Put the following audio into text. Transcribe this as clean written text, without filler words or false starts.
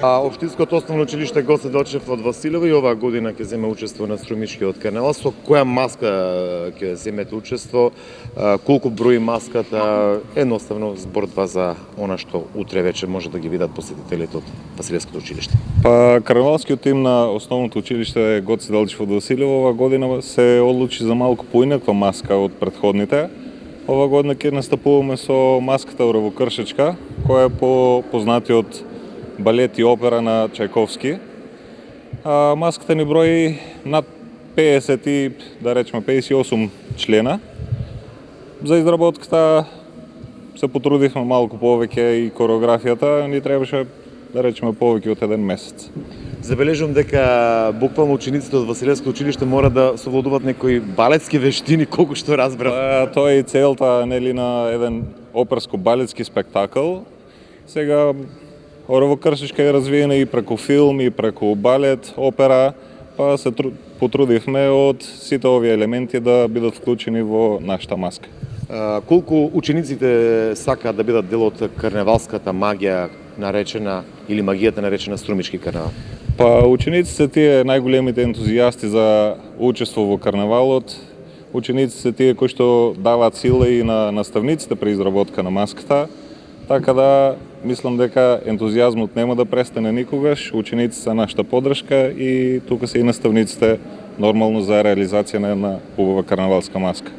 Општинското основно училиште Гоце Делчев од Василево и оваа година ќе земе учество на Струмичкиот карнавал. Со која маска ќе земете учество? Колку брои маската? Едноставно зборува за она што утре вечер може да ги видат посетителите од Василевското училиште. Па карнавалскиот тим на основното училиште Гоце Делчев од Василево оваа година се одлучи за малку поинаква маска од претходните. Ова година ќе настапуваме со маската Оравокршечка, која е по познатиот балет и опера на Чајковски. Маската ни брои над 50 и, да речеме, 58 члена. За изработката се потрудивме малку повеќе и кореографијата ни требаше, да речеме, повеќе од еден месец. Забележувам дека буквално учениците од Василевско училиште мора да совладуваат некои балетски вештини, колку што разбрав. Тоа е и целта, нели, на еден оперско-балетски спектакл. Сега Оравокршечка е развиена и преку филм, и преку балет, опера, па се потрудивме од сите овие елементи да бидат вклучени во нашата маска. Колку учениците сакаат да бидат дел од карневалската магија наречена или магијата наречена Струмички карнавал? Па учениците тие најголемите ентузијасти за учество во карнавалот. Учениците тие кои што даваат сила и на наставниците при изработка на маската. Така да мислам дека ентузијазмот нема да престане никогаш. Учениците се нашата поддршка и тука се и наставниците нормално за реализација на една убава карнавалска маска.